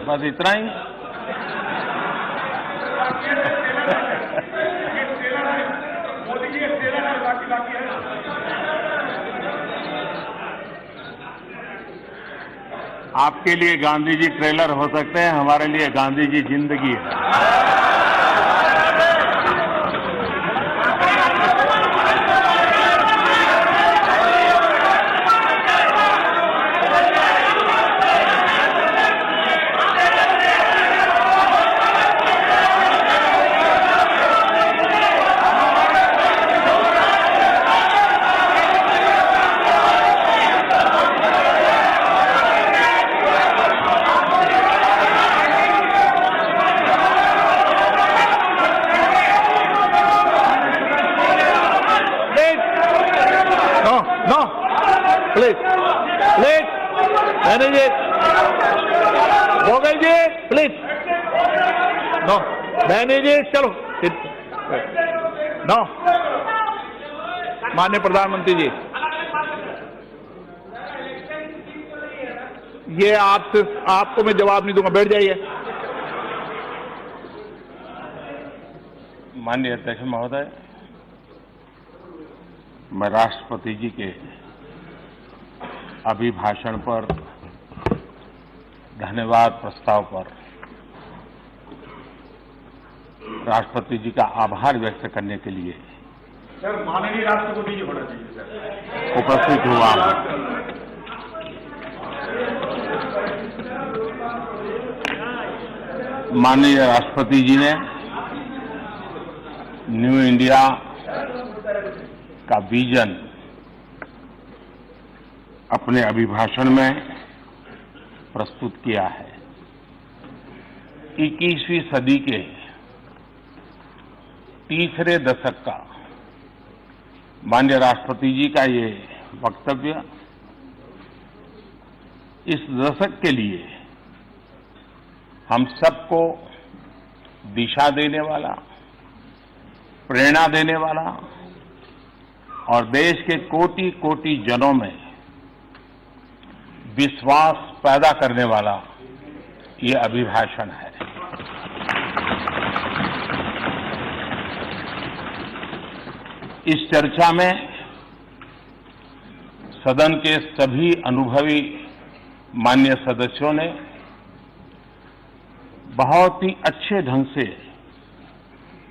बस इतना ही। आपके लिए गांधी जी ट्रेलर हो सकते हैं, हमारे लिए गांधी जी जिंदगी है। No, please, manager Gogal ji, please, no, manager चलो, नो, माननीय प्रधानमंत्री जी, ये आपको मैं जवाब नहीं दूंगा, बैठ जाइए। माननीय अध्यक्ष महोदय, मैं राष्ट्रपति जी के अभिभाषण पर धन्यवाद प्रस्ताव पर राष्ट्रपति जी का आभार व्यक्त करने के लिए सर माननीय राष्ट्रपति जी होना चाहिए सर उपस्थित हुआ हूं। माननीय राष्ट्रपति जी ने न्यू इंडिया का विजन अपने अभिभाषण में प्रस्तुत किया है। 21वीं सदी के तीसरे दशक का माननीय राष्ट्रपति जी का ये वक्तव्य इस दशक के लिए हम सबको दिशा देने वाला, प्रेरणा देने वाला और देश के कोटि कोटि जनों में विश्वास पैदा करने वाला ये अभिभाषण है। इस चर्चा में सदन के सभी अनुभवी माननीय सदस्यों ने बहुत ही अच्छे ढंग से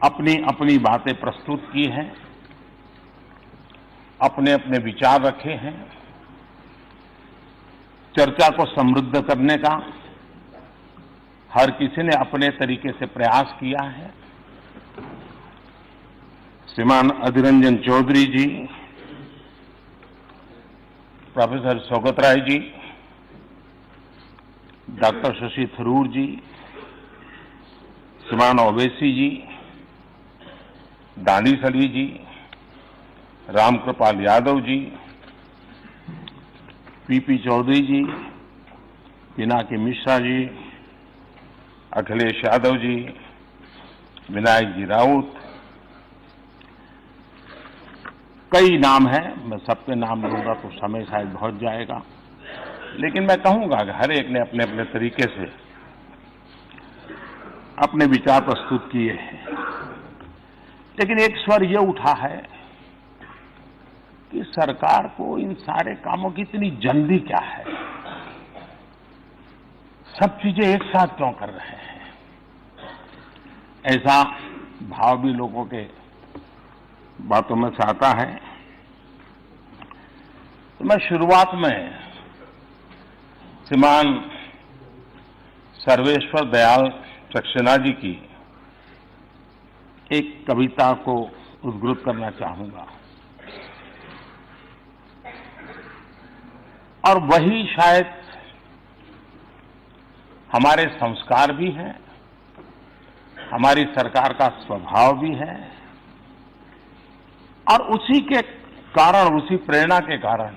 अपनी अपनी बातें प्रस्तुत की हैं, अपने अपने विचार रखे हैं। चर्चा को समृद्ध करने का हर किसी ने अपने तरीके से प्रयास किया है। श्रीमान अधीर रंजन चौधरी जी, प्रोफेसर सौगत राय जी, डॉक्टर शशि थरूर जी, श्रीमान ओवैसी जी, दानिश अली जी, रामकृपाल यादव जी, पीपी चौधरी जी, पिनाकी मिश्रा जी, अखिलेश यादव जी, विनायक जी राउत, कई नाम हैं। मैं सबके नाम लूंगा तो समय शायद बहुत जाएगा, लेकिन मैं कहूंगा कि हर एक ने अपने अपने तरीके से अपने विचार प्रस्तुत किए हैं। लेकिन एक स्वर ये उठा है कि सरकार को इन सारे कामों की इतनी जल्दी क्या है, सब चीजें एक साथ क्यों कर रहे हैं, ऐसा भाव भी लोगों के बातों में से आता है। तो मैं शुरुआत में श्रीमान सर्वेश्वर दयाल सक्सेना जी की एक कविता को उद्धृत करना चाहूंगा, और वही शायद हमारे संस्कार भी हैं, हमारी सरकार का स्वभाव भी है, और उसी के कारण, उसी प्रेरणा के कारण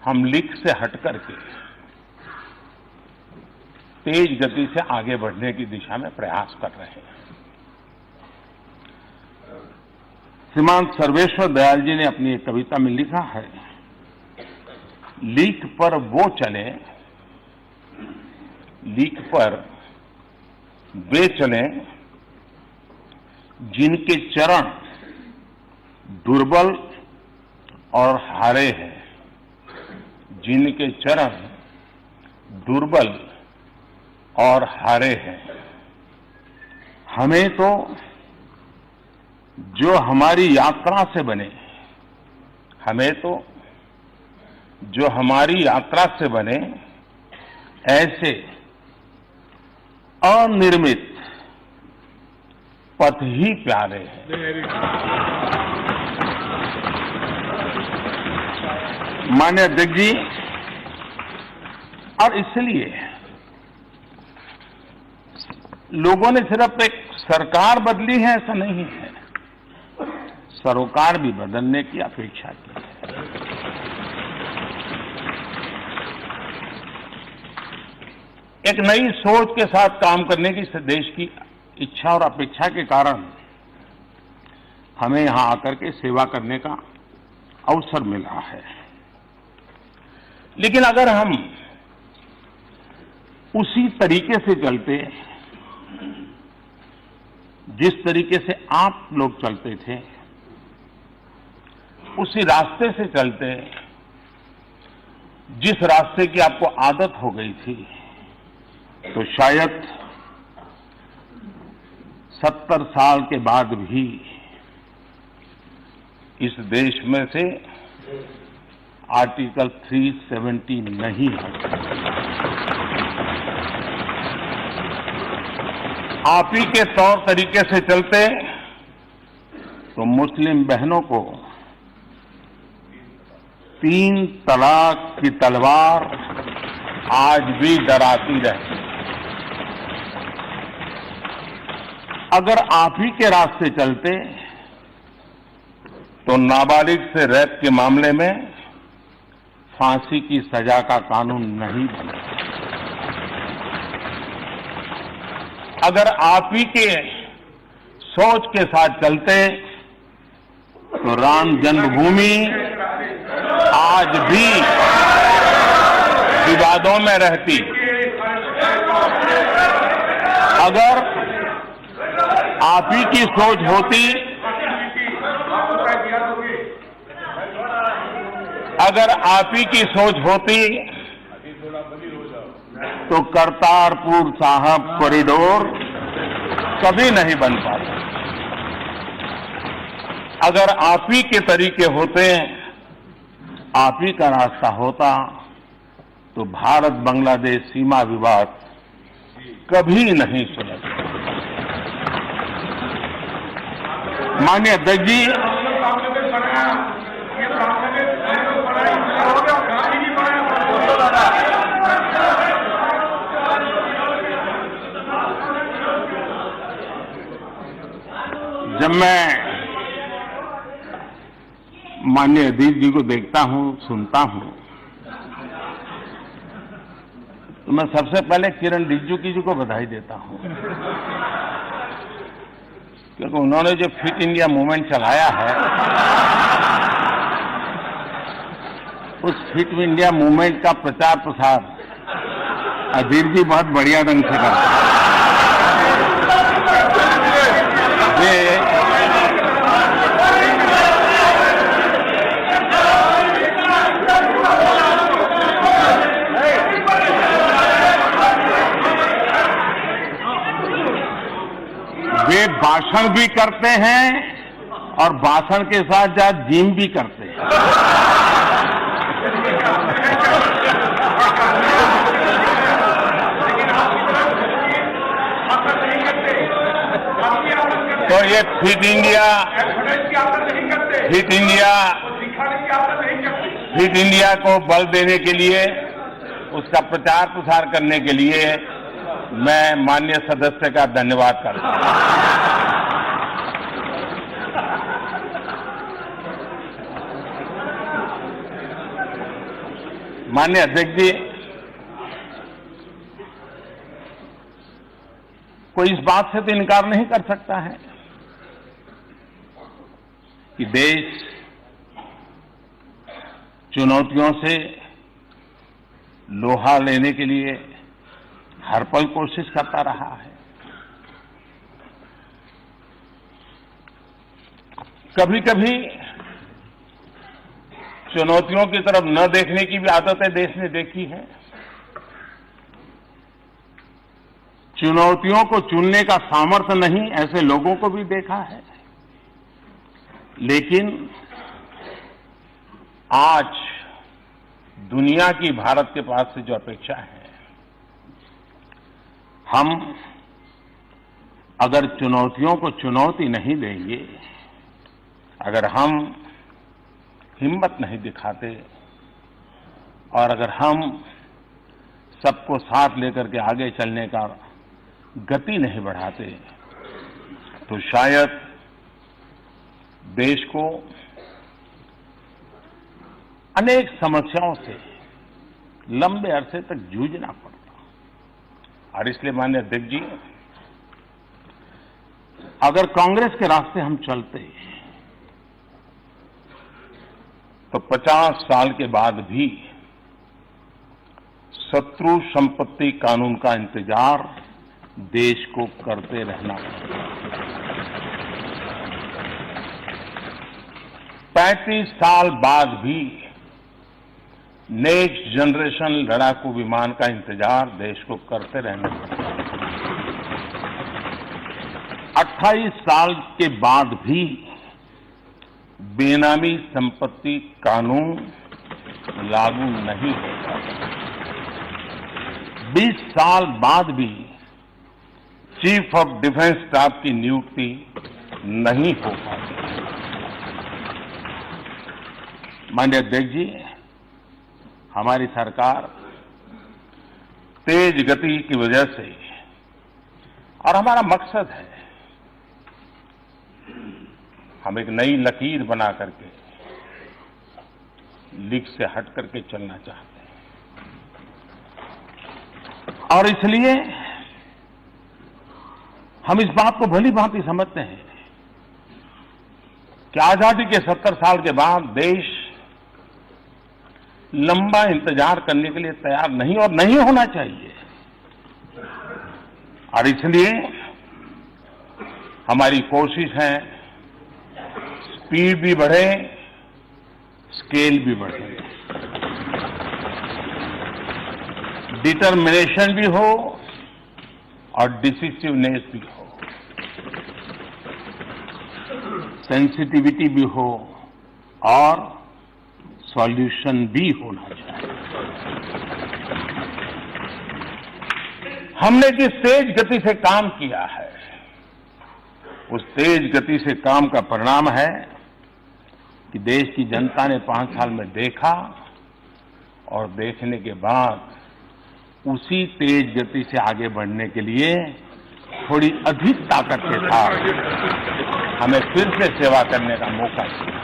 हम लिख से हट करके तेज गति से आगे बढ़ने की दिशा में प्रयास कर रहे हैं। श्रीमान सर्वेश्वर दयाल जी ने अपनी एक कविता में लिखा है, लीक पर वो चले लीक पर वे चले जिनके चरण दुर्बल और हारे हैं, जिनके चरण दुर्बल और हारे हैं। हमें तो जो हमारी यात्रा से बने, हमें तो जो हमारी यात्रा से बने ऐसे अनिर्मित पथ ही प्यारे हैं। माननीय अध्यक्ष जी, और इसलिए लोगों ने सिर्फ एक सरकार बदली है ऐसा नहीं है, सरोकार भी बदलने की अपेक्षा की है। एक नई सोच के साथ काम करने की इस देश की इच्छा और अपेक्षा के कारण हमें यहां आकर के सेवा करने का अवसर मिला है। लेकिन अगर हम उसी तरीके से चलते जिस तरीके से आप लोग चलते थे, उसी रास्ते से चलते जिस रास्ते की आपको आदत हो गई थी, तो शायद 70 साल के बाद भी इस देश में से आर्टिकल 370 नहीं है। आप ही के तौर तरीके से चलते तो मुस्लिम बहनों को 3 तलाक की तलवार आज भी डराती रहती। अगर आप ही के रास्ते चलते तो नाबालिग से रेप के मामले में फांसी की सजा का कानून नहीं बना। अगर आप ही के सोच के साथ चलते तो राम जन्मभूमि आज भी विवादों में रहती। अगर आप ही की सोच होती, अगर आप ही की सोच होती तो करतारपुर साहब कॉरिडोर कभी नहीं बन पाता। अगर आप ही के तरीके होते, आप ही का रास्ता होता, तो भारत बांग्लादेश सीमा विवाद कभी नहीं सुलझता। माननीय अध्यक्ष जी, जब मैं माननीय अध्यक्ष जी को देखता हूं, सुनता हूं, तो मैं सबसे पहले किरण रिजिजू जी को बधाई देता हूं, क्योंकि उन्होंने जो फिट इंडिया मूवमेंट चलाया है, उस फिट इंडिया मूवमेंट का प्रचार प्रसार अधीर जी बहुत बढ़िया ढंग से करते हैं। वे भाषण भी करते हैं और भाषण के साथ साथ जिम भी करते हैं। तो ये फिट इंडिया को बल देने के लिए, उसका प्रचार प्रसार करने के लिए मैं माननीय सदस्य का धन्यवाद करता हूं। माननीय अध्यक्ष जी, कोई इस बात से तो इनकार नहीं कर सकता है कि देश चुनौतियों से लोहा लेने के लिए हर पल कोशिश करता रहा है। कभी कभी चुनौतियों की तरफ न देखने की भी आदतें देश ने देखी है। चुनौतियों को चुनने का सामर्थ्य नहीं, ऐसे लोगों को भी देखा है। लेकिन आज दुनिया की भारत के पास से जो अपेक्षा है, हम अगर चुनौतियों को चुनौती नहीं देंगे, अगर हम हिम्मत नहीं दिखाते और अगर हम सबको साथ लेकर के आगे चलने का गति नहीं बढ़ाते, तो शायद देश को अनेक समस्याओं से लंबे अरसे तक जूझना पड़ता। और इसलिए माननीय अध्यक्ष जी, अगर कांग्रेस के रास्ते हम चलते तो 50 साल के बाद भी शत्रु संपत्ति कानून का इंतजार देश को करते रहना पड़ेगा। 35 साल बाद भी नेक्स्ट जनरेशन लड़ाकू विमान का इंतजार देश को करते रहना पड़ेगा। 28 साल के बाद भी बेनामी संपत्ति कानून लागू नहीं होगा। 20 साल बाद भी चीफ ऑफ डिफेंस स्टाफ की नियुक्ति नहीं हो पाती। माननीय अध्यक्ष जी, हमारी सरकार तेज गति की वजह से, और हमारा मकसद है हम एक नई लकीर बना करके लीक से हट करके चलना चाहते हैं। और इसलिए हम इस बात को भली भांति समझते हैं कि आजादी के 70 साल के बाद देश लंबा इंतजार करने के लिए तैयार नहीं और नहीं होना चाहिए। और इसलिए हमारी कोशिश है स्पीड भी बढ़े, स्केल भी बढ़े, डिटर्मिनेशन भी हो और डिसिसिवनेस भी हो, सेंसिटिविटी भी हो और सॉल्यूशन भी होना चाहिए। हमने जिस तेज गति से काम किया है, उस तेज गति से काम का परिणाम है कि देश की जनता ने 5 साल में देखा और देखने के बाद उसी तेज गति से आगे बढ़ने के लिए थोड़ी अधिक ताकत के साथ हमें फिर से सेवा करने का मौका दिया।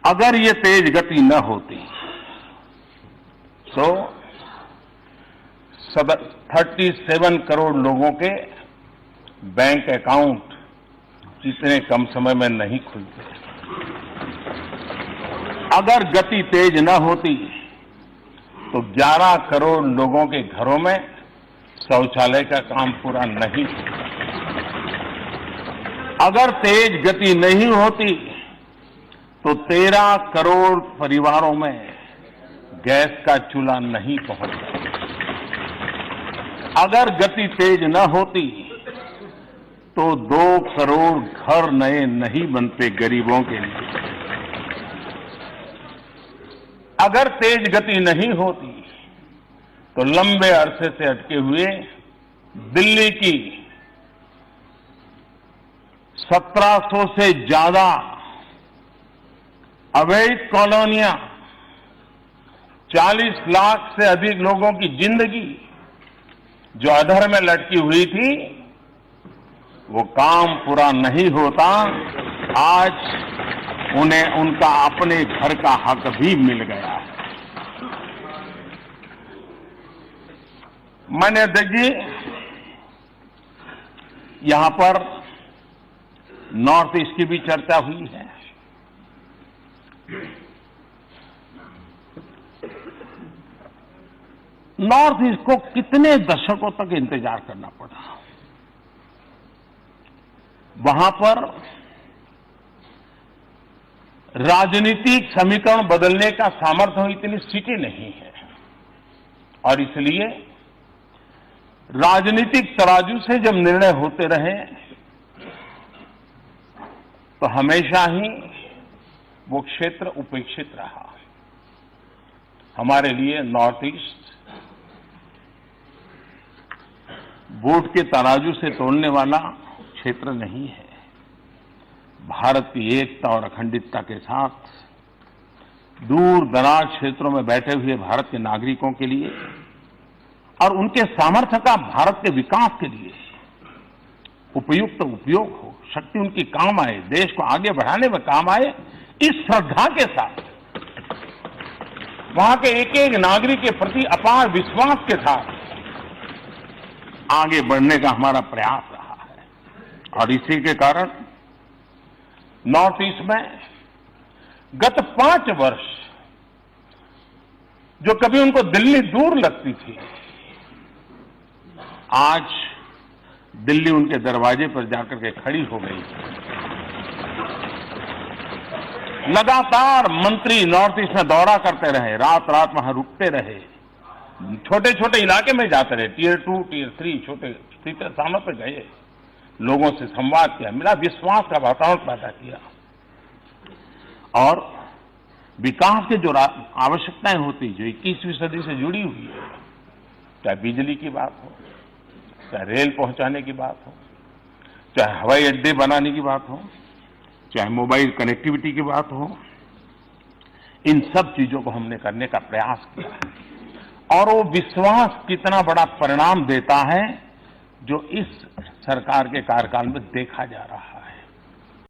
अगर ये तेज गति न होती तो 37 करोड़ लोगों के बैंक अकाउंट इतने कम समय में नहीं खुलते। अगर गति तेज न होती तो 11 करोड़ लोगों के घरों में शौचालय का काम पूरा नहीं होता। अगर तेज गति नहीं होती तो 13 करोड़ परिवारों में गैस का चूल्हा नहीं पहुंचता। अगर गति तेज न होती तो 2 करोड़ घर नए नहीं बनते गरीबों के लिए। अगर तेज गति नहीं होती तो लंबे अरसे से अटके हुए दिल्ली की 1700 से ज्यादा अवैध कॉलोनियां, 40 लाख से अधिक लोगों की जिंदगी जो अधर में लटकी हुई थी, वो काम पूरा नहीं होता। आज उन्हें उनका अपने घर का हक भी मिल गया है। माननीय अध्यक्ष जी, यहां पर नॉर्थ ईस्ट की भी चर्चा हुई है। नॉर्थ ईस्ट को कितने दशकों तक इंतजार करना पड़ा। वहां पर राजनीतिक समीकरण बदलने का सामर्थ्य इतनी सीटें नहीं है और इसलिए राजनीतिक तराजू से जब निर्णय होते रहे तो हमेशा ही वो क्षेत्र उपेक्षित रहा। हमारे लिए नॉर्थ ईस्ट वोट के तराजू से तोड़ने वाला क्षेत्र नहीं है। भारत की एकता और अखंडितता के साथ दूर दराज क्षेत्रों में बैठे हुए भारत के नागरिकों के लिए और उनके सामर्थ्य का भारत के विकास के लिए उपयुक्त उपयोग हो, शक्ति उनकी काम आए, देश को आगे बढ़ाने में काम आए, इस श्रद्धा के साथ वहां के एक एक नागरिक के प्रति अपार विश्वास के साथ आगे बढ़ने का हमारा प्रयास रहा है। और इसी के कारण नॉर्थ ईस्ट में गत 5 वर्ष जो कभी उनको दिल्ली दूर लगती थी, आज दिल्ली उनके दरवाजे पर जाकर के खड़ी हो गई। लगातार मंत्री नॉर्थ ईस्ट में दौरा करते रहे, रात रात वहां रुकते रहे, छोटे छोटे इलाके में जाते रहे, टियर 2, टियर 3 छोटे स्थानों पर गए, लोगों से संवाद किया, मिला, विश्वास का वातावरण पैदा किया और विकास की जो आवश्यकताएं होती जो 21वीं सदी से जुड़ी हुई है, चाहे बिजली की बात हो, चाहे रेल पहुंचाने की बात हो, चाहे हवाई अड्डे बनाने की बात हो, चाहे मोबाइल कनेक्टिविटी की बात हो, इन सब चीजों को हमने करने का प्रयास किया है और वो विश्वास कितना बड़ा परिणाम देता है जो इस सरकार के कार्यकाल में देखा जा रहा है।